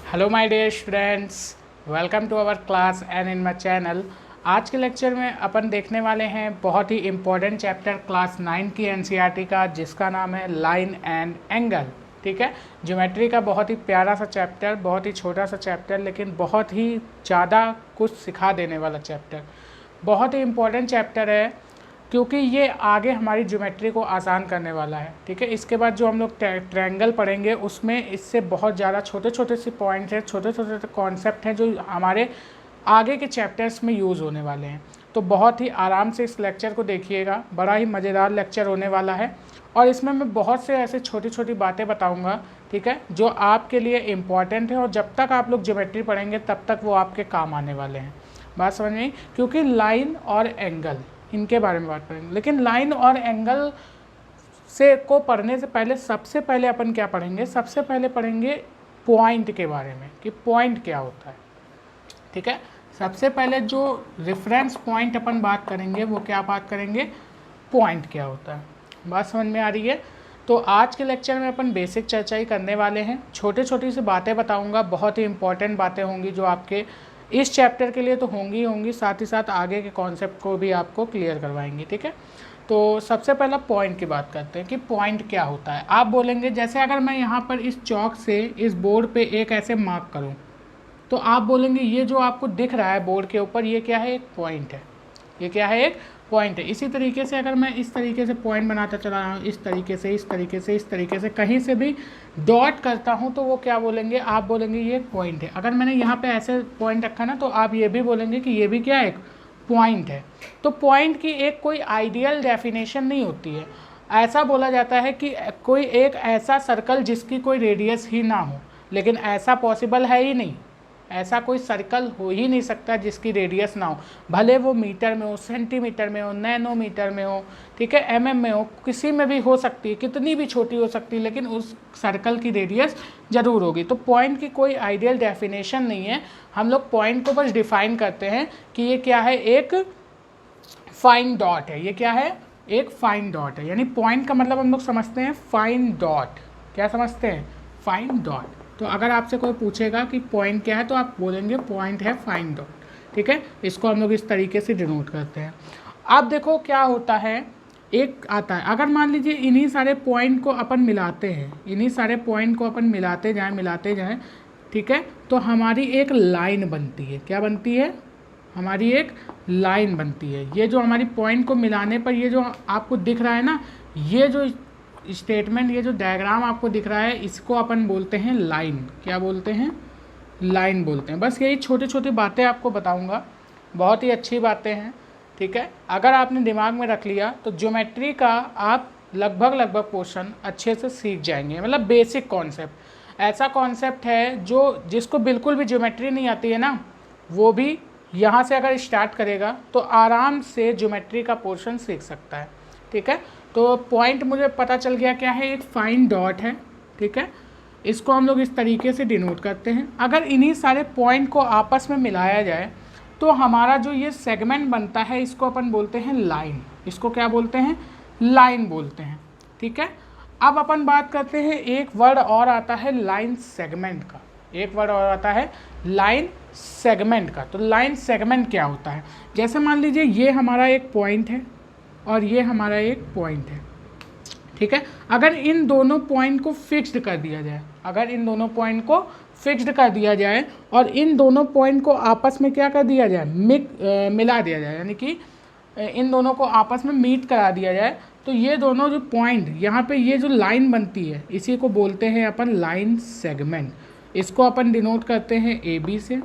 Hello my dear students, welcome to our class and in my channel. आज के lecture में अपन देखने वाले हैं बहुत ही इम्पोर्टेंट चैप्टर क्लास 9 की एनसीईआरटी का, जिसका नाम है लाइन एंड एंगल। ठीक है, ज्योमेट्री का बहुत ही प्यारा सा चैप्टर, बहुत ही छोटा सा चैप्टर, लेकिन बहुत ही ज़्यादा कुछ सिखा देने वाला चैप्टर। बहुत ही इम्पोर्टेंट चैप्टर है क्योंकि ये आगे हमारी ज्योमेट्री को आसान करने वाला है। ठीक है, इसके बाद जो हम लोग ट्रायंगल पढ़ेंगे उसमें इससे बहुत ज़्यादा छोटे छोटे से पॉइंट्स हैं, छोटे छोटे कॉन्सेप्ट हैं जो हमारे आगे के चैप्टर्स में यूज़ होने वाले हैं। तो बहुत ही आराम से इस लेक्चर को देखिएगा, बड़ा ही मज़ेदार लेक्चर होने वाला है और इसमें मैं बहुत से ऐसे छोटी छोटी बातें बताऊँगा, ठीक है, जो आपके लिए इम्पॉर्टेंट है और जब तक आप लोग ज्योमेट्री पढ़ेंगे तब तक वो आपके काम आने वाले हैं। बात समझ में आई? क्योंकि लाइन और एंगल इनके बारे में बात करेंगे, लेकिन लाइन और एंगल से को पढ़ने से पहले सबसे पहले अपन क्या पढ़ेंगे? सबसे पहले पढ़ेंगे पॉइंट के बारे में कि पॉइंट क्या होता है। ठीक है, सबसे पहले जो रेफरेंस पॉइंट अपन बात करेंगे वो क्या बात करेंगे? पॉइंट क्या होता है। बात समझ में आ रही है? तो आज के लेक्चर में अपन बेसिक चर्चा ही करने वाले हैं, छोटी छोटी सी बातें बताऊंगा, बहुत ही इंपॉर्टेंट बातें होंगी जो आपके इस चैप्टर के लिए तो होंगी होंगी, साथ ही साथ आगे के कॉन्सेप्ट को भी आपको क्लियर करवाएंगे। ठीक है, तो सबसे पहला पॉइंट की बात करते हैं कि पॉइंट क्या होता है। आप बोलेंगे जैसे अगर मैं यहाँ पर इस चौक से इस बोर्ड पे एक ऐसे मार्क करूँ तो आप बोलेंगे ये जो आपको दिख रहा है बोर्ड के ऊपर ये क्या है? एक पॉइंट है। ये क्या है? एक पॉइंट है। इसी तरीके से अगर मैं इस तरीके से पॉइंट बनाता चला रहा हूँ, इस तरीके से इस तरीके से इस तरीके से कहीं से भी डॉट करता हूँ तो वो क्या बोलेंगे? आप बोलेंगे ये एक पॉइंट है। अगर मैंने यहाँ पे ऐसे पॉइंट रखा ना तो आप ये भी बोलेंगे कि ये भी क्या है? एक पॉइंट है। तो पॉइंट की एक कोई आइडियल डेफिनेशन नहीं होती है। ऐसा बोला जाता है कि कोई एक ऐसा सर्कल जिसकी कोई रेडियस ही ना हो, लेकिन ऐसा पॉसिबल है ही नहीं। ऐसा कोई सर्कल हो ही नहीं सकता जिसकी रेडियस ना हो, भले वो मीटर में हो, सेंटीमीटर में हो, नैनोमीटर में हो, ठीक है, एमएम में हो, किसी में भी हो सकती है, कितनी भी छोटी हो सकती है, लेकिन उस सर्कल की रेडियस ज़रूर होगी। तो पॉइंट की कोई आइडियल डेफिनेशन नहीं है। हम लोग पॉइंट को बस डिफाइन करते हैं कि ये क्या है? एक फाइन डॉट है। ये क्या है? एक फाइन डॉट है। यानी पॉइंट का मतलब हम लोग समझते हैं फाइन डॉट। क्या समझते हैं? Fine dot. तो अगर आपसे कोई पूछेगा कि पॉइंट क्या है तो आप बोलेंगे पॉइंट है फाइन डॉट। ठीक है, इसको हम लोग इस तरीके से डिनोट करते हैं। अब देखो क्या होता है, एक आता है, अगर मान लीजिए इन्हीं सारे पॉइंट को अपन मिलाते हैं, इन्हीं सारे पॉइंट को अपन मिलाते जाएं, ठीक है, तो हमारी एक लाइन बनती है। क्या बनती है? हमारी एक लाइन बनती है। ये जो हमारी पॉइंट को मिलाने पर ये जो आपको दिख रहा है ना, ये जो स्टेटमेंट, ये जो डायग्राम आपको दिख रहा है, इसको अपन बोलते हैं लाइन। क्या बोलते हैं? लाइन बोलते हैं। बस यही छोटी छोटी बातें आपको बताऊंगा, बहुत ही अच्छी बातें हैं। ठीक है, अगर आपने दिमाग में रख लिया तो ज्योमेट्री का आप लगभग पोर्शन अच्छे से सीख जाएंगे। मतलब बेसिक कॉन्सेप्ट, ऐसा कॉन्सेप्ट है जो जिसको बिल्कुल भी ज्योमेट्री नहीं आती है ना, वो भी यहाँ से अगर स्टार्ट करेगा तो आराम से ज्योमेट्री का पोर्शन सीख सकता है। ठीक है, तो पॉइंट मुझे पता चल गया क्या है? एक फाइन डॉट है। ठीक है, इसको हम लोग इस तरीके से डिनोट करते हैं। अगर इन्हीं सारे पॉइंट को आपस में मिलाया जाए तो हमारा जो ये सेगमेंट बनता है इसको अपन बोलते हैं लाइन। इसको क्या बोलते हैं? लाइन बोलते हैं। ठीक है, अब अपन बात करते हैं, एक वर्ड और आता है लाइन सेगमेंट का। एक वर्ड और आता है लाइन सेगमेंट का। तो लाइन सेगमेंट क्या होता है? जैसे मान लीजिए ये हमारा एक पॉइंट है और ये हमारा एक पॉइंट है। ठीक है, अगर इन दोनों पॉइंट को फिक्स्ड कर दिया जाए, अगर इन दोनों पॉइंट को फिक्स्ड कर दिया जाए और इन दोनों पॉइंट को आपस में क्या कर दिया जाए? मिला दिया जाए, यानी कि इन दोनों को आपस में मीट करा दिया जाए, तो ये दोनों जो पॉइंट यहाँ पे ये जो लाइन बनती है इसी को बोलते हैं अपन लाइन सेगमेंट। इसको अपन डिनोट करते हैं ए बी से।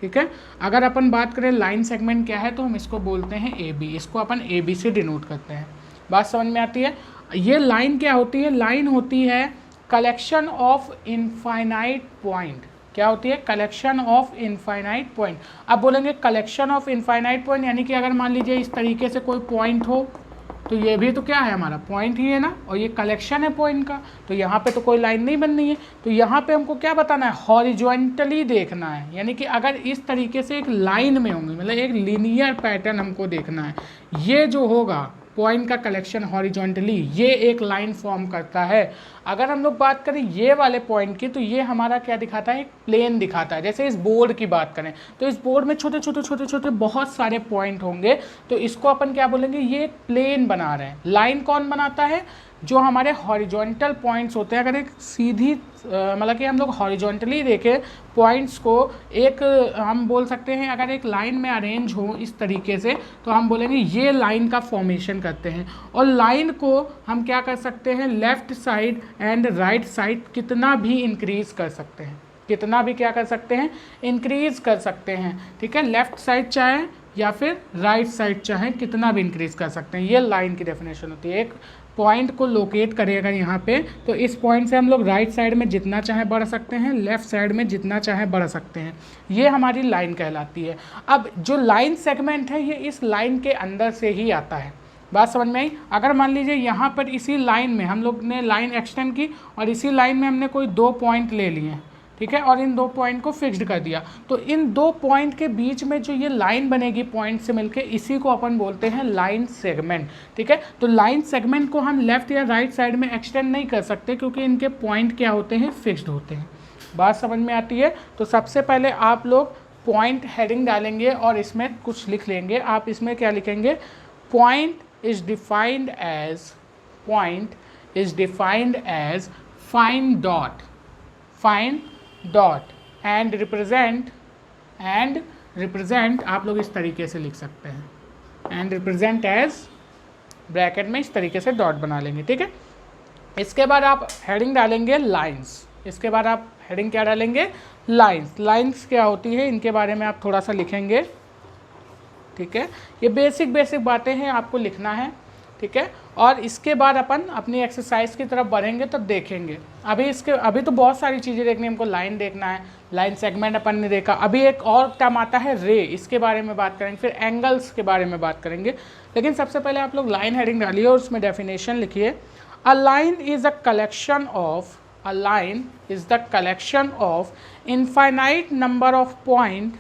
ठीक है, अगर अपन बात करें लाइन सेगमेंट क्या है तो हम इसको बोलते हैं ए बी। इसको अपन ए बी से डिनोट करते हैं। बात समझ में आती है? ये लाइन क्या होती है? लाइन होती है कलेक्शन ऑफ इनफाइनाइट पॉइंट। क्या होती है? Collection of infinite point. अब बोलेंगे कलेक्शन ऑफ इनफाइनाइट पॉइंट यानी कि अगर मान लीजिए इस तरीके से कोई पॉइंट हो तो ये भी तो क्या है? हमारा पॉइंट ही है ना, और ये कलेक्शन है पॉइंट का, तो यहाँ पे तो कोई लाइन नहीं बननी है। तो यहाँ पे हमको क्या बताना है? हॉरिजॉन्टली देखना है, यानी कि अगर इस तरीके से एक लाइन में होंगे, मतलब एक लीनियर पैटर्न हमको देखना है। ये जो होगा पॉइंट का कलेक्शन हॉरिजॉन्टली, ये एक लाइन फॉर्म करता है। अगर हम लोग बात करें ये वाले पॉइंट की, तो ये हमारा क्या दिखाता है, एक प्लेन दिखाता है। जैसे इस बोर्ड की बात करें तो इस बोर्ड में छोटे छोटे छोटे छोटे बहुत सारे पॉइंट होंगे, तो इसको अपन क्या बोलेंगे, ये एक प्लेन बना रहे हैं। लाइन कौन बनाता है, जो हमारे हॉरिजॉन्टल पॉइंट्स होते हैं। अगर एक सीधी मतलब कि हम लोग हॉरिजॉन्टली देखें पॉइंट्स को, एक हम बोल सकते हैं अगर एक लाइन में अरेंज हो इस तरीके से, तो हम बोलेंगे ये लाइन का फॉर्मेशन करते हैं। और लाइन को हम क्या कर सकते हैं, left side and right side कितना भी इंक्रीज कर सकते हैं, कितना भी क्या कर सकते हैं, इंक्रीज कर सकते हैं। ठीक है, लेफ्ट साइड चाहे या फिर राइट साइड चाहे कितना भी इंक्रीज कर सकते हैं। ये लाइन की डेफिनेशन होती है। एक पॉइंट को लोकेट करेगा यहाँ पे, तो इस पॉइंट से हम लोग राइट साइड में जितना चाहे बढ़ सकते हैं, लेफ्ट साइड में जितना चाहे बढ़ सकते हैं। ये हमारी लाइन कहलाती है। अब जो लाइन सेगमेंट है ये इस लाइन के अंदर से ही आता है। बात समझ में आई। अगर मान लीजिए यहाँ पर इसी लाइन में हम लोग ने लाइन एक्सटेंड की और इसी लाइन में हमने कोई 2 पॉइंट ले लिए, ठीक है, और इन 2 पॉइंट को फिक्स्ड कर दिया, तो इन 2 पॉइंट के बीच में जो ये लाइन बनेगी पॉइंट से मिलके, इसी को अपन बोलते हैं लाइन सेगमेंट। ठीक है, तो लाइन सेगमेंट को हम लेफ्ट या राइट साइड में एक्सटेंड नहीं कर सकते क्योंकि इनके पॉइंट क्या होते हैं, फिक्स्ड होते हैं। बात समझ में आती है। तो सबसे पहले आप लोग पॉइंट हेडिंग डालेंगे और इसमें कुछ लिख लेंगे। आप इसमें क्या लिखेंगे, point is defined as fine dot and represent आप लोग इस तरीके से लिख सकते हैं, एंड रिप्रेजेंट एज ब्रैकेट में इस तरीके से डॉट बना लेंगे। ठीक है, इसके बाद आप हेडिंग डालेंगे लाइंस। इसके बाद आप हेडिंग क्या डालेंगे, लाइंस। लाइंस क्या होती है इनके बारे में आप थोड़ा सा लिखेंगे। ठीक है, ये बेसिक बातें हैं, आपको लिखना है। ठीक है, और इसके बाद अपन अपनी एक्सरसाइज की तरफ बढ़ेंगे तब देखेंगे। अभी तो बहुत सारी चीज़ें देखनी है हमको। लाइन देखना है, लाइन सेगमेंट अपन ने देखा। अभी एक और टर्म आता है रे, इसके बारे में बात करेंगे, फिर एंगल्स के बारे में बात करेंगे। लेकिन सबसे पहले आप लोग लाइन हेडिंग डालिए और उसमें डेफिनेशन लिखिए। A line is the collection of infinite number of point.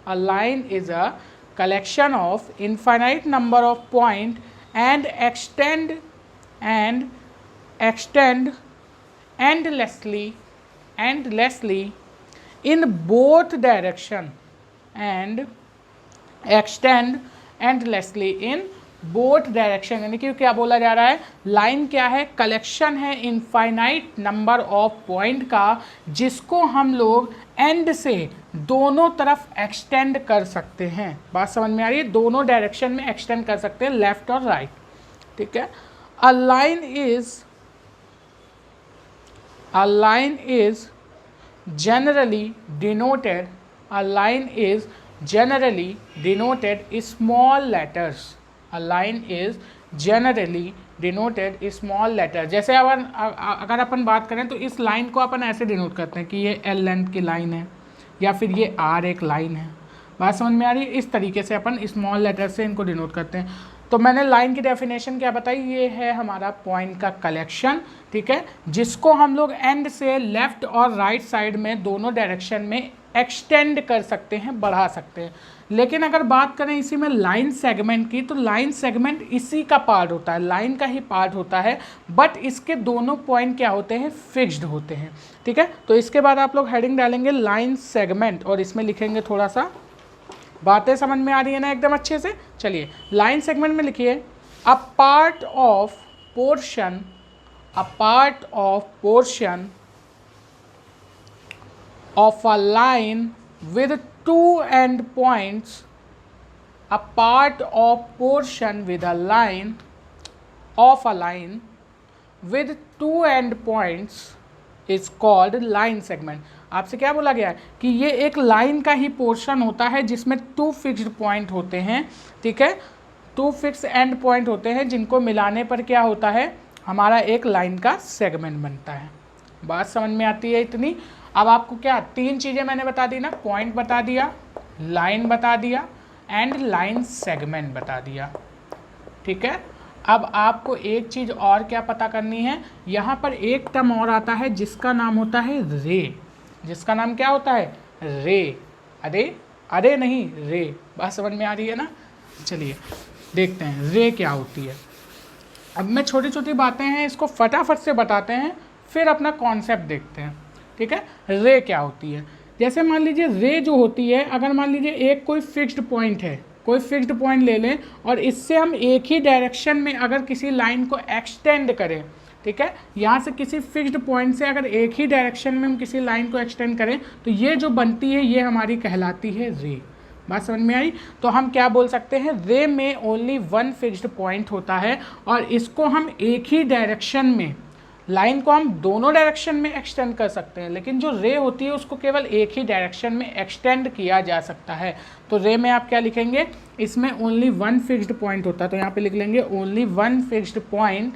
A line is a collection of infinite number of point and extend endlessly in both direction and extend endlessly in both direction. यानी कि क्या बोला जा रहा है, line क्या है, collection है इनफाइनाइट नंबर ऑफ पॉइंट का, जिसको हम लोग एंड से दोनों तरफ एक्सटेंड कर सकते हैं। बात समझ में आ रही है, दोनों डायरेक्शन में एक्सटेंड कर सकते हैं, लेफ्ट और राइट। ठीक है, a line is generally denoted small letters। A line is generally denoted small letter। जैसे अगर अपन बात करें तो इस लाइन को अपन ऐसे डिनोट करते हैं कि ये L लेंथ की लाइन है या फिर ये R एक लाइन है। बात समझ में आ रही है, इस तरीके से अपन स्मॉल लेटर से इनको डिनोट करते हैं। तो मैंने लाइन की डेफिनेशन क्या बताई, ये है हमारा पॉइंट का कलेक्शन। ठीक है, जिसको हम लोग एंड से लेफ्ट और राइट साइड में दोनों डायरेक्शन में एक्सटेंड कर सकते हैं, बढ़ा सकते हैं। लेकिन अगर बात करें इसी में लाइन सेगमेंट की, तो लाइन सेगमेंट इसी का पार्ट होता है, लाइन का ही पार्ट होता है, बट इसके दोनों पॉइंट क्या होते हैं, फिक्स्ड होते हैं। ठीक है, तो इसके बाद आप लोग हेडिंग डालेंगे लाइन सेगमेंट और इसमें लिखेंगे थोड़ा सा। बातें समझ में आ रही है ना एकदम अच्छे से। चलिए लाइन सेगमेंट में लिखिए, a part of portion of a line with two end points, a part of portion with a line with two end points is called line segment। आपसे क्या बोला गया है कि ये एक लाइन का ही पोर्शन होता है जिसमें 2 फिक्स्ड पॉइंट होते हैं। ठीक है, 2 फिक्स एंड पॉइंट होते हैं जिनको मिलाने पर क्या होता है, हमारा एक लाइन का सेगमेंट बनता है। बात समझ में आती है इतनी। अब आपको क्या 3 चीज़ें मैंने बता दी ना, पॉइंट बता दिया, लाइन बता दिया एंड लाइन सेगमेंट बता दिया। ठीक है, अब आपको एक चीज़ और क्या पता करनी है, यहाँ पर एक टर्म और आता है जिसका नाम होता है रे। जिसका नाम क्या होता है, रे। अरे नहीं, रे। बात समझ में आ रही है ना। चलिए देखते हैं रे क्या होती है। अब मैं छोटी छोटी बातें हैं इसको फटाफट से बताते हैं, फिर अपना कॉन्सेप्ट देखते हैं, ठीक है। रे क्या होती है, जैसे मान लीजिए रे जो होती है, अगर मान लीजिए एक कोई फिक्स्ड पॉइंट है, कोई फिक्स्ड पॉइंट ले लें और इससे हम एक ही डायरेक्शन में अगर किसी लाइन को एक्सटेंड करें, ठीक है, यहाँ से किसी फिक्स्ड पॉइंट से अगर एक ही डायरेक्शन में हम किसी लाइन को एक्सटेंड करें तो ये जो बनती है ये हमारी कहलाती है रे। बात समझ में आई। तो हम क्या बोल सकते हैं, रे में ओनली वन फिक्स्ड पॉइंट होता है और इसको हम एक ही डायरेक्शन में, लाइन को हम दोनों डायरेक्शन में एक्सटेंड कर सकते हैं, लेकिन जो रे होती है उसको केवल एक ही डायरेक्शन में एक्सटेंड किया जा सकता है। तो रे में आप क्या लिखेंगे, इसमें ओनली वन फिक्स्ड पॉइंट होता है, तो यहाँ पे लिख लेंगे only one fixed point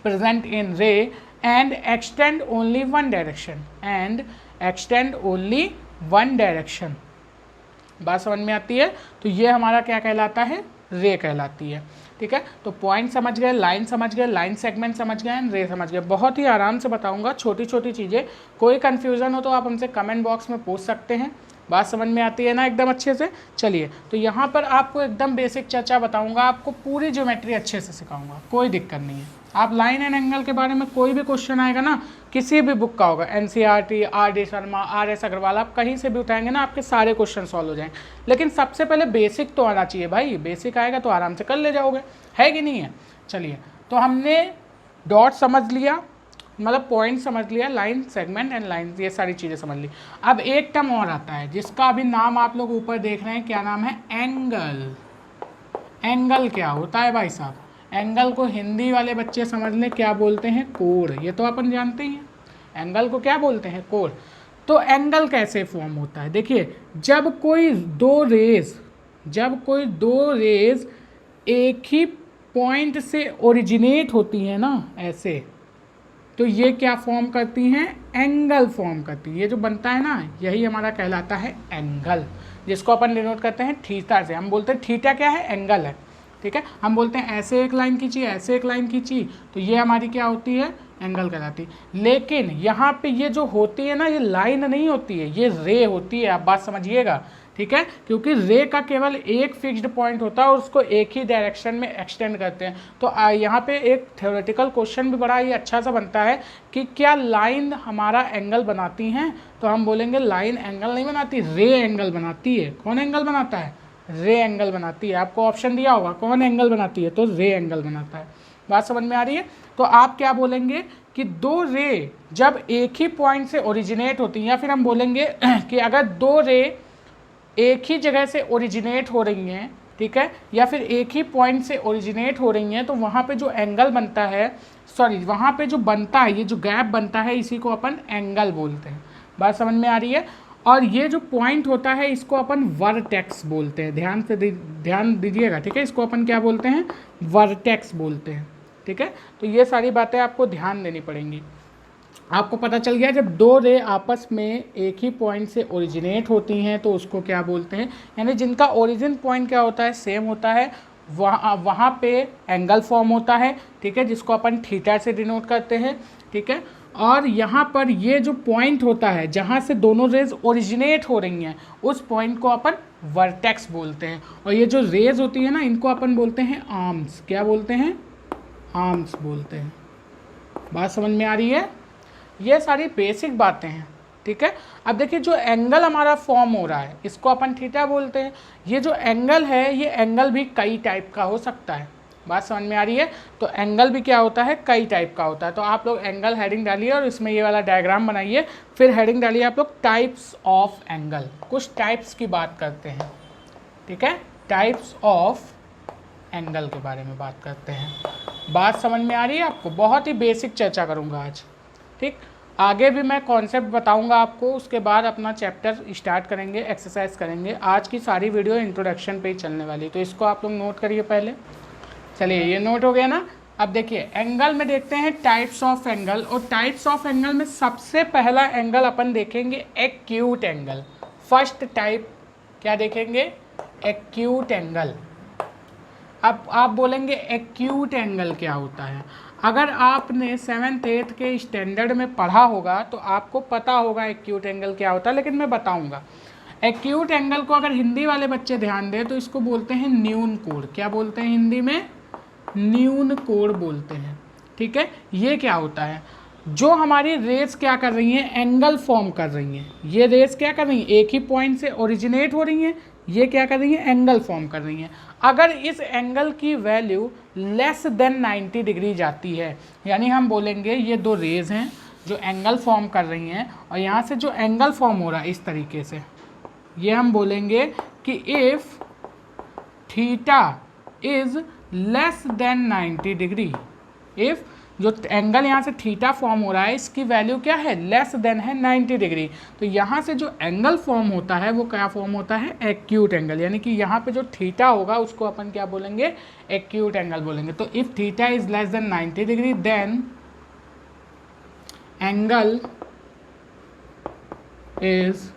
present in ray and extend only one direction, and extend only one direction. बात समझ में आती है। तो ये हमारा क्या कहलाता है, रे कहलाती है, ठीक है। तो पॉइंट समझ गए, लाइन समझ गए, लाइन सेगमेंट समझ गए, रे समझ गए। बहुत ही आराम से बताऊंगा, छोटी छोटी चीज़ें। कोई कन्फ्यूज़न हो तो आप हमसे कमेंट बॉक्स में पूछ सकते हैं। बात समझ में आती है ना एकदम अच्छे से। चलिए, तो यहाँ पर आपको एकदम बेसिक चर्चा बताऊंगा, आपको पूरी ज्योमेट्री अच्छे से सिखाऊंगा, कोई दिक्कत नहीं है। आप लाइन एंड एंगल के बारे में कोई भी क्वेश्चन आएगा ना, किसी भी बुक का होगा, NCERT, RD Sharma, RS Agarwal, आप कहीं से भी उठाएंगे ना, आपके सारे क्वेश्चन सॉल्व हो जाएंगे। लेकिन सबसे पहले बेसिक तो आना चाहिए भाई, बेसिक आएगा तो आराम से कर ले जाओगे, है कि नहीं है। चलिए, तो हमने डॉट समझ लिया, मतलब पॉइंट समझ लिया, लाइन सेगमेंट एंड लाइन, ये सारी चीज़ें समझ ली। अब एक टर्म और आता है जिसका अभी नाम आप लोग ऊपर देख रहे हैं, क्या नाम है, एंगल। एंगल क्या होता है भाई साहब, एंगल को हिंदी वाले बच्चे समझ लें क्या बोलते हैं, कोण। ये तो अपन जानते ही हैं, एंगल को क्या बोलते हैं, कोण। तो एंगल कैसे फॉर्म होता है, देखिए, जब कोई दो रेज एक ही पॉइंट से ओरिजिनेट होती हैं ना, ऐसे, तो ये क्या फॉर्म करती हैं, एंगल फॉर्म करती है। ये जो बनता है ना, यही हमारा कहलाता है एंगल, जिसको अपन डिनोट करते हैं थीटा से। हम बोलते हैं थीटा क्या है, एंगल है, ठीक है। हम बोलते हैं ऐसे एक लाइन खींची, ऐसे एक लाइन खींची, तो ये हमारी क्या होती है, एंगल कहलाती है। लेकिन यहाँ पे ये जो होती है ना, ये लाइन नहीं होती है, ये रे होती है। आप बात समझिएगा, ठीक है, क्योंकि रे का केवल एक फिक्स्ड पॉइंट होता है और उसको एक ही डायरेक्शन में एक्सटेंड करते हैं। तो यहाँ पे एक थ्योरेटिकल क्वेश्चन भी बड़ा ही अच्छा सा बनता है कि क्या लाइन हमारा एंगल बनाती हैं, तो हम बोलेंगे लाइन एंगल नहीं बनाती, रे एंगल बनाती है। कौन एंगल बनाता है, रे एंगल बनाती है। आपको ऑप्शन दिया होगा कौन एंगल बनाती है, तो रे एंगल बनाता है। बात समझ में आ रही है। तो आप क्या बोलेंगे कि दो रे जब एक ही पॉइंट से ओरिजिनेट होती हैं, या फिर हम बोलेंगे कि अगर दो रे एक ही जगह से ओरिजिनेट हो रही हैं, ठीक है, या फिर एक ही पॉइंट से ओरिजिनेट हो रही हैं, तो वहाँ पे जो एंगल बनता है, वहाँ पे जो बनता है, ये जो गैप बनता है, इसी को अपन एंगल बोलते हैं। बात समझ में आ रही है। और ये जो पॉइंट होता है इसको अपन वर्टेक्स बोलते हैं। ध्यान दीजिएगा, ठीक है, इसको अपन क्या बोलते हैं, वर्टेक्स बोलते हैं, ठीक है। तो ये सारी बातें आपको ध्यान देनी पड़ेंगी। आपको पता चल गया, जब दो रे आपस में एक ही पॉइंट से ओरिजिनेट होती हैं तो उसको क्या बोलते हैं, यानी जिनका ओरिजिन पॉइंट क्या होता है, सेम होता है, वहाँ पे एंगल फॉर्म होता है, ठीक है, जिसको अपन थीटा से डिनोट करते हैं, ठीक है। और यहाँ पर ये जो पॉइंट होता है जहाँ से दोनों रेज ओरिजिनेट हो रही हैं, उस पॉइंट को अपन वर्टेक्स बोलते हैं। और ये जो रेज होती है ना, इनको अपन बोलते हैं आर्म्स। क्या बोलते हैं, आर्म्स बोलते हैं। बात समझ में आ रही है। ये सारी बेसिक बातें हैं, ठीक है। अब देखिए, जो एंगल हमारा फॉर्म हो रहा है इसको अपन थीटा बोलते हैं। ये जो एंगल है, ये एंगल भी कई टाइप का हो सकता है। बात समझ में आ रही है। तो एंगल भी क्या होता है, कई टाइप का होता है। तो आप लोग एंगल हेडिंग डालिए और इसमें ये वाला डायग्राम बनाइए, फिर हेडिंग डालिए आप लोग टाइप्स ऑफ एंगल। कुछ टाइप्स की बात करते हैं, ठीक है, टाइप्स ऑफ एंगल के बारे में बात करते हैं। बात समझ में आ रही है आपको। बहुत ही बेसिक चर्चा करूँगा आज, ठीक। आगे भी मैं कॉन्सेप्ट बताऊंगा आपको, उसके बाद अपना चैप्टर स्टार्ट करेंगे, एक्सरसाइज करेंगे। आज की सारी वीडियो इंट्रोडक्शन पे ही चलने वाली, तो इसको आप लोग नोट करिए पहले। चलिए, ये नोट हो गया ना। अब देखिए, एंगल में देखते हैं टाइप्स ऑफ एंगल, और टाइप्स ऑफ एंगल में सबसे पहला एंगल अपन देखेंगे एक्यूट एंगल। फर्स्ट टाइप क्या देखेंगे, एक्यूट एंगल। अब आप बोलेंगे एक्यूट एंगल क्या होता है। अगर आपने 7th 8th के स्टैंडर्ड में पढ़ा होगा तो आपको पता होगा एक्यूट एंगल क्या होता है, लेकिन मैं बताऊंगा। एक्यूट एंगल को अगर हिंदी वाले बच्चे ध्यान दें तो इसको बोलते हैं न्यून कोण। क्या बोलते हैं हिंदी में? न्यून कोण बोलते हैं। ठीक है, ये क्या होता है? जो हमारी रेस क्या कर रही हैं, एंगल फॉर्म कर रही हैं। ये रेस क्या कर रही हैं, एक ही पॉइंट से ओरिजिनेट हो रही हैं, ये क्या कर रही हैं, एंगल फॉर्म कर रही हैं। अगर इस एंगल की वैल्यू लेस देन 90 डिग्री जाती है, यानी हम बोलेंगे ये दो रेज हैं जो एंगल फॉर्म कर रही हैं, और यहाँ से जो एंगल फॉर्म हो रहा है इस तरीके से, ये हम बोलेंगे कि if theta is less than 90 degree, if जो एंगल यहाँ से थीटा फॉर्म हो रहा है इसकी वैल्यू क्या है, लेस देन है 90 डिग्री, तो यहाँ से जो एंगल फॉर्म होता है वो क्या फॉर्म होता है, एक्यूट एंगल। यानी कि यहाँ पे जो थीटा होगा उसको अपन क्या बोलेंगे, एक्यूट एंगल बोलेंगे। तो if theta is less than 90 degree then angle is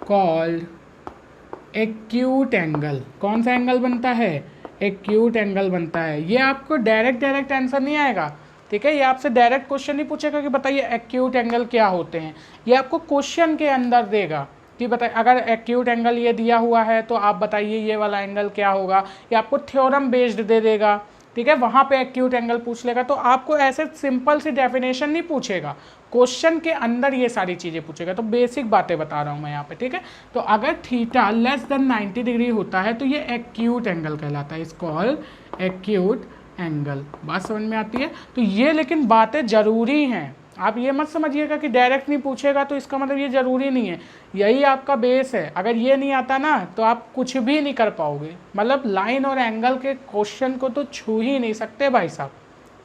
called acute angle. कौन सा एंगल बनता है, एक्यूट एंगल बनता है। ये आपको डायरेक्ट आंसर नहीं आएगा, ठीक है, ये आपसे डायरेक्ट क्वेश्चन नहीं पूछेगा कि बताइए एक्यूट एंगल क्या होते हैं, ये आपको क्वेश्चन के अंदर देगा कि बताइए अगर एक्यूट एंगल ये दिया हुआ है तो आप बताइए ये वाला एंगल क्या होगा, ये आपको थ्योरम बेस्ड दे देगा, ठीक है, वहाँ पे एक्यूट एंगल पूछ लेगा। तो आपको ऐसे सिंपल सी डेफिनेशन नहीं पूछेगा, क्वेश्चन के अंदर ये सारी चीज़ें पूछेगा। तो बेसिक बातें बता रहा हूँ मैं यहाँ पे, ठीक है। तो अगर थीटा लेस देन 90 डिग्री होता है तो ये एक्यूट एंगल कहलाता है, इस कॉल्ड एक्यूट एंगल। बात समझ में आती है? तो ये लेकिन बातें ज़रूरी हैं, आप ये मत समझिएगा कि डायरेक्ट नहीं पूछेगा तो इसका मतलब ये ज़रूरी नहीं है, यही आपका बेस है। अगर ये नहीं आता ना तो आप कुछ भी नहीं कर पाओगे, मतलब लाइन और एंगल के क्वेश्चन को तो छू ही नहीं सकते भाई साहब।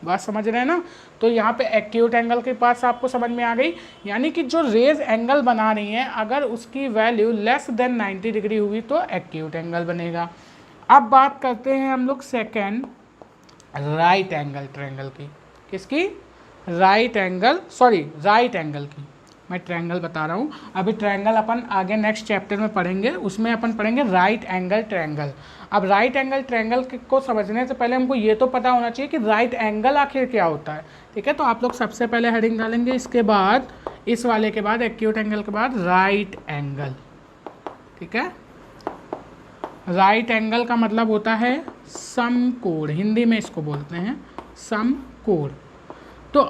बात समझ रहे हैं ना? तो यहाँ पे एक्यूट एंगल के पास आपको समझ में आ गई, यानी कि जो रेज एंगल बना रही हैं अगर उसकी वैल्यू लेस देन 90 डिग्री हुई तो एक्यूट एंगल बनेगा। अब बात करते हैं हम लोग सेकेंड राइट एंगल ट्रायंगल की। किसकी? राइट एंगल की। मैं ट्रायंगल बता रहा हूँ, अभी ट्रायंगल अपन आगे नेक्स्ट चैप्टर में पढ़ेंगे, उसमें अपन पढ़ेंगे राइट एंगल ट्रायंगल। अब राइट एंगल ट्रायंगल को समझने से पहले हमको ये तो पता होना चाहिए कि राइट एंगल आखिर क्या होता है, ठीक है। तो आप लोग सबसे पहले हेडिंग डालेंगे, इसके बाद इस वाले के बाद एक्यूट एंगल के बाद राइट एंगल, ठीक है। राइट एंगल का मतलब होता है समकोण, हिंदी में इसको बोलते हैं समकोण। तो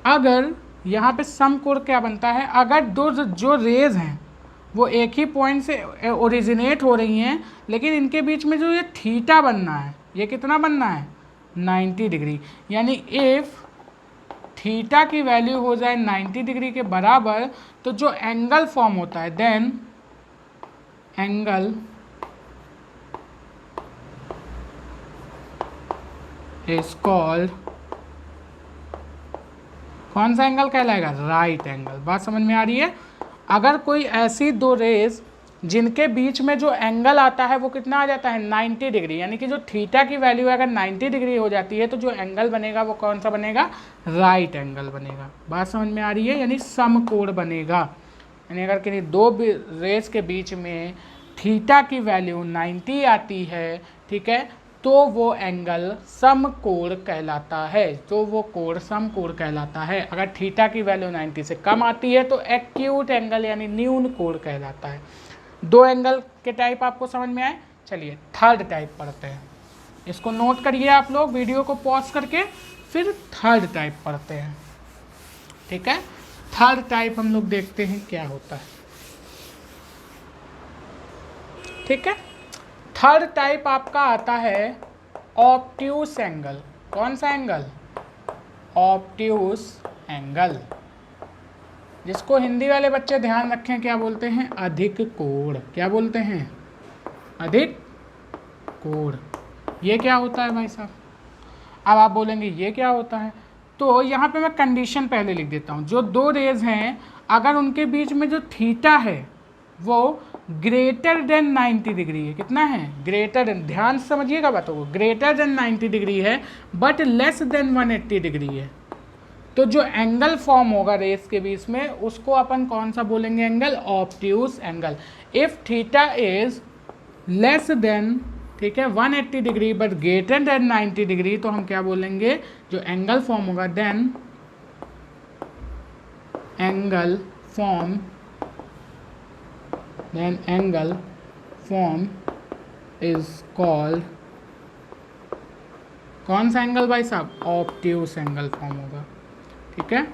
अगर यहाँ पे समकोण क्या बनता है, अगर दो जो रेज हैं वो एक ही पॉइंट से ओरिजिनेट हो रही हैं, लेकिन इनके बीच में जो ये थीटा बनना है, ये कितना बनना है, 90 डिग्री। यानी इफ़ थीटा की वैल्यू हो जाए 90 डिग्री के बराबर तो जो एंगल फॉर्म होता है देन एंगल इज कॉल्ड, कौन सा एंगल कहलाएगा, राइट एंगल। बात समझ में आ रही है? अगर कोई ऐसी दो रेज जिनके बीच में जो एंगल आता है वो कितना आ जाता है, 90 डिग्री, यानी कि जो थीटा की वैल्यू अगर 90 डिग्री हो जाती है तो जो एंगल बनेगा वो कौन सा बनेगा, राइट एंगल बनेगा। बात समझ में आ रही है? यानी समकोण बनेगा। यानी अगर किसी दो रेज के बीच में थीटा की वैल्यू 90 आती है, ठीक है, तो वो एंगल समकोण कहलाता है, तो वो कोण समकोण कहलाता है। अगर थीटा की वैल्यू 90 से कम आती है तो एक्यूट एंगल यानी न्यून कोण कहलाता है। दो एंगल के टाइप आपको समझ में आए। चलिए थर्ड टाइप पढ़ते हैं, इसको नोट करिए आप लोग वीडियो को पॉज करके, फिर थर्ड टाइप पढ़ते हैं, ठीक है। थर्ड टाइप हम लोग देखते हैं क्या होता है, ठीक है। थर्ड टाइप आपका आता है ऑब्ट्यूस एंगल। कौन सा एंगल, ऑब्ट्यूस एंगल, जिसको हिंदी वाले बच्चे ध्यान रखें क्या बोलते हैं, अधिक कोण। क्या बोलते हैं, अधिक कोण। ये क्या होता है भाई साहब? अब आप बोलेंगे ये क्या होता है, तो यहाँ पे मैं कंडीशन पहले लिख देता हूँ। जो दो रेज हैं अगर उनके बीच में जो थीटा है वो ग्रेटर देन 90 डिग्री है, कितना है, ग्रेटर देन, ध्यान से समझिएगा बातों को, ग्रेटर देन 90 डिग्री है बट लेस देन 180 डिग्री है, तो जो एंगल फॉर्म होगा रेस के बीच में उसको अपन कौन सा बोलेंगे, angle, obtuse angle. If theta is less than, ठीक है, 180 degree but greater than 90 degree, तो हम क्या बोलेंगे, जो एंगल फॉर्म होगा देन angle form then angle form is called, कौन सा एंगल भाई साहब? ऑब्ट्यूस एंगल फॉर्म होगा। ठीक है,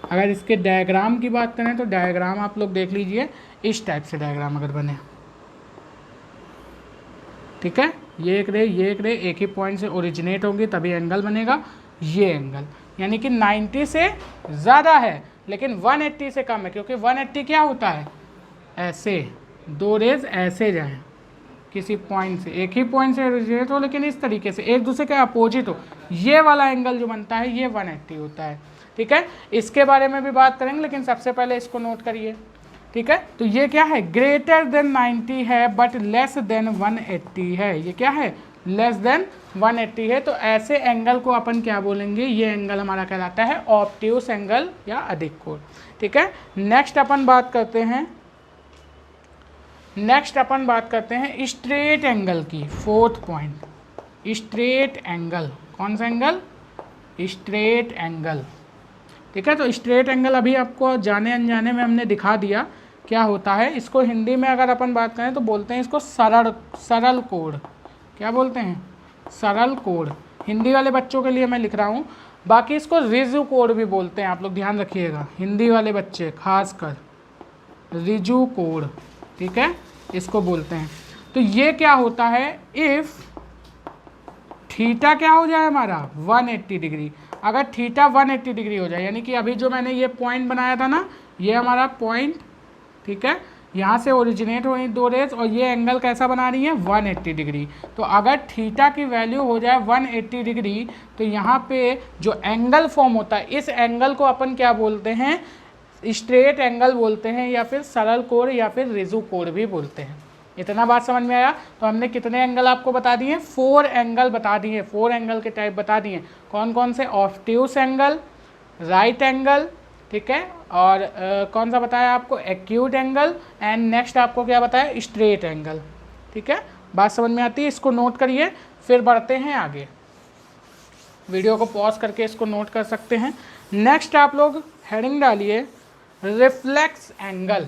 अगर इसके डायग्राम की बात करें तो डायग्राम आप लोग देख लीजिए, इस टाइप से डायग्राम अगर बने, ठीक है, ये एक रे एक ही पॉइंट से ओरिजिनेट होंगी तभी एंगल बनेगा। ये एंगल यानी कि 90 से ज़्यादा है लेकिन 180 से कम है, क्योंकि 180 क्या होता है, ऐसे दो रेज ऐसे जाएं किसी पॉइंट से, एक ही पॉइंट से ओरिजिनेट हो लेकिन इस तरीके से एक दूसरे के अपोजिट हो, ये वाला एंगल जो बनता है ये 180 होता है। ठीक है, इसके बारे में भी बात करेंगे लेकिन सबसे पहले इसको नोट करिए। ठीक है, तो ये क्या है, ग्रेटर देन 90 है बट लेस देन 180 है। ये क्या है, लेस देन 180 है। तो ऐसे एंगल को अपन क्या बोलेंगे, ये एंगल हमारा कहलाता है ऑब्ट्यूस एंगल या अधिक कोण। ठीक है, नेक्स्ट अपन बात करते हैं स्ट्रेट एंगल की। Fourth point, straight angle. कौन सा एंगल, स्ट्रेट एंगल। ठीक है, तो स्ट्रेट एंगल अभी आपको जाने अनजाने में हमने दिखा दिया क्या होता है। इसको हिंदी में अगर अपन बात करें तो बोलते हैं इसको सरल कोण। क्या बोलते हैं, सरल कोण। हिंदी वाले बच्चों के लिए मैं लिख रहा हूँ, बाकी इसको रिजु कोण भी बोलते हैं, आप लोग ध्यान रखिएगा, हिंदी वाले बच्चे खासकर रिजु कोण। ठीक है, इसको बोलते हैं। तो ये क्या होता है, इफ़ थीटा क्या हो जाए हमारा 180 डिग्री, अगर थीटा 180 डिग्री हो जाए, यानी कि अभी जो मैंने ये पॉइंट बनाया था ना, ये हमारा पॉइंट, ठीक है, यहाँ से ओरिजिनेट हो रही दो रेज और ये एंगल कैसा बना रही है 180 डिग्री। तो अगर थीटा की वैल्यू हो जाए 180 डिग्री तो यहाँ पे जो एंगल फॉर्म होता है, इस एंगल को अपन क्या बोलते हैं, स्ट्रेट एंगल बोलते हैं, या फिर सरल कोण या फिर रिजु कोण भी बोलते हैं। इतना बात समझ में आया? तो हमने कितने एंगल आपको बता दिए, 4 एंगल बता दिए, 4 एंगल के टाइप बता दिए। कौन कौन से, ऑब्ट्यूस एंगल, राइट एंगल, ठीक है, और कौन सा बताया आपको, एक्यूट एंगल, एंड नेक्स्ट आपको क्या बताया, स्ट्रेट एंगल। ठीक है, बात समझ में आती है? इसको नोट करिए, फिर बढ़ते हैं आगे। वीडियो को पॉज करके इसको नोट कर सकते हैं। नेक्स्ट आप लोग हेडिंग डालिए रिफ्लेक्स एंगल।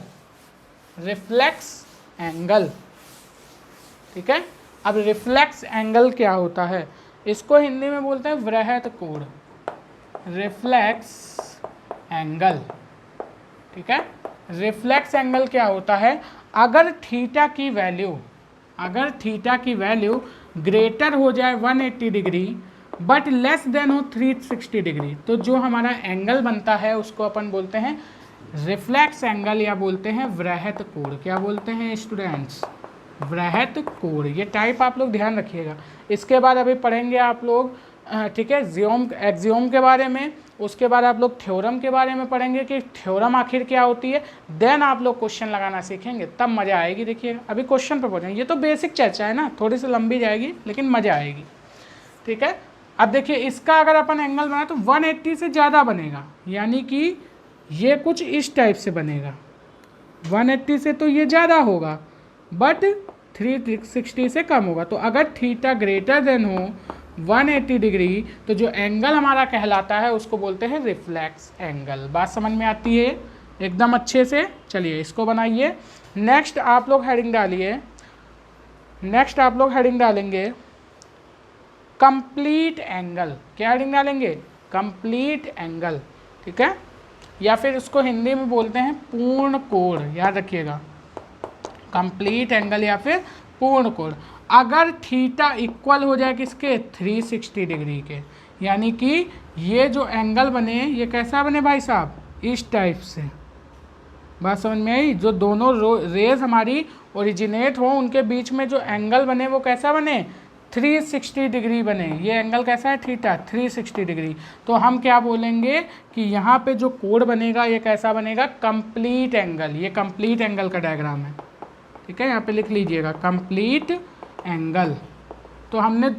रिफ्लेक्स एंगल, ठीक है। अब रिफ्लेक्स एंगल क्या होता है, इसको हिंदी में बोलते हैं वृहत कोण, रिफ्लेक्स एंगल। ठीक है, रिफ्लेक्स एंगल क्या होता है, अगर थीटा की वैल्यू ग्रेटर हो जाए 180 डिग्री बट लेस देन हो 360 डिग्री, तो जो हमारा एंगल बनता है उसको अपन बोलते हैं रिफ्लेक्स एंगल या बोलते हैं वृहत कोण। क्या बोलते हैं स्टूडेंट्स, वृहत कोण। ये टाइप आप लोग ध्यान रखिएगा। इसके बाद अभी पढ़ेंगे आप लोग, ठीक है, एक्सियोम के बारे में, उसके बाद आप लोग थ्योरम के बारे में पढ़ेंगे कि थ्योरम आखिर क्या होती है, देन आप लोग क्वेश्चन लगाना सीखेंगे, तब मज़ा आएगी। देखिएगा, अभी क्वेश्चन पर पहुँचेंगे, ये तो बेसिक चर्चा है ना, थोड़ी सी लंबी जाएगी लेकिन मज़ा आएगी। ठीक है, अब देखिए इसका अगर अपन एंगल बनाए तो 180 से ज़्यादा बनेगा, यानी कि ये कुछ इस टाइप से बनेगा। 180 से तो ये ज़्यादा होगा बट 360 से कम होगा। तो अगर थीटा ग्रेटर देन हो 180 डिग्री तो जो एंगल हमारा कहलाता है उसको बोलते हैं रिफ्लेक्स एंगल। बात समझ में आती है एकदम अच्छे से? चलिए इसको बनाइए। नेक्स्ट आप लोग हेडिंग डालेंगे कंप्लीट एंगल। क्या हेडिंग डालेंगे, कंप्लीट एंगल। ठीक है, या फिर इसको हिंदी में बोलते हैं पूर्ण कोण, याद रखिएगा, कंप्लीट एंगल या फिर पूर्ण कोण। अगर थीटा इक्वल हो जाए किसके, 360 डिग्री के, यानी कि ये जो एंगल बने ये कैसा बने भाई साहब, इस टाइप से। बात समझ में आई? जो दोनों रेज हमारी ओरिजिनेट हो उनके बीच में जो एंगल बने वो कैसा बने, 360 डिग्री बने। ये एंगल कैसा है, थीटा 360 डिग्री। तो हम क्या बोलेंगे कि यहाँ पे जो कोण बनेगा ये कैसा बनेगा, कंप्लीट एंगल। ये कंप्लीट एंगल का डायग्राम है। ठीक है, यहाँ पे लिख लीजिएगा कंप्लीट एंगल। तो हमने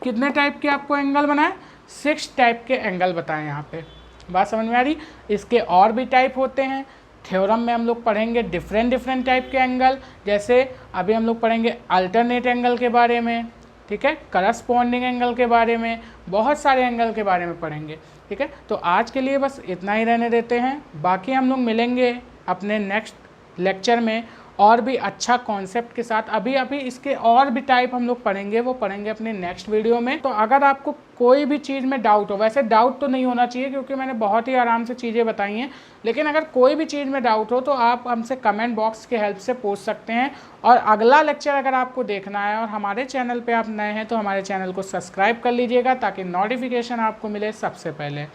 कितने टाइप के आपको एंगल बनाए, 6 टाइप के एंगल बताए यहाँ पे। बात समझ में आ रही? इसके और भी टाइप होते हैं, थ्योरम में हम लोग पढ़ेंगे डिफरेंट टाइप के एंगल। जैसे अभी हम लोग पढ़ेंगे अल्टरनेट एंगल के बारे में, ठीक है, करस्पॉन्डिंग एंगल के बारे में, बहुत सारे एंगल के बारे में पढ़ेंगे। ठीक है, तो आज के लिए बस इतना ही रहने देते हैं, बाकी हम लोग मिलेंगे अपने नेक्स्ट लेक्चर में और भी अच्छा कॉन्सेप्ट के साथ। अभी इसके और भी टाइप हम लोग पढ़ेंगे, वो पढ़ेंगे अपने नेक्स्ट वीडियो में। तो अगर आपको कोई भी चीज़ में डाउट हो, वैसे डाउट तो नहीं होना चाहिए क्योंकि मैंने बहुत ही आराम से चीज़ें बताई हैं, लेकिन अगर कोई भी चीज़ में डाउट हो तो आप हमसे कमेंट बॉक्स के हेल्प से पूछ सकते हैं। और अगला लेक्चर अगर आपको देखना है और हमारे चैनल पे आप नए हैं तो हमारे चैनल को सब्सक्राइब कर लीजिएगा ताकि नोटिफिकेशन आपको मिले सबसे पहले।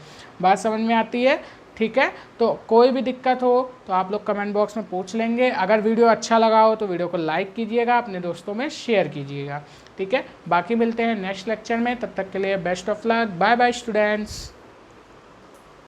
बात समझ में आती है? ठीक है, तो कोई भी दिक्कत हो तो आप लोग कमेंट बॉक्स में पूछ लेंगे। अगर वीडियो अच्छा लगा हो तो वीडियो को लाइक कीजिएगा, अपने दोस्तों में शेयर कीजिएगा। ठीक है, बाकी मिलते हैं नेक्स्ट लेक्चर में, तब तक के लिए best of luck, bye bye students.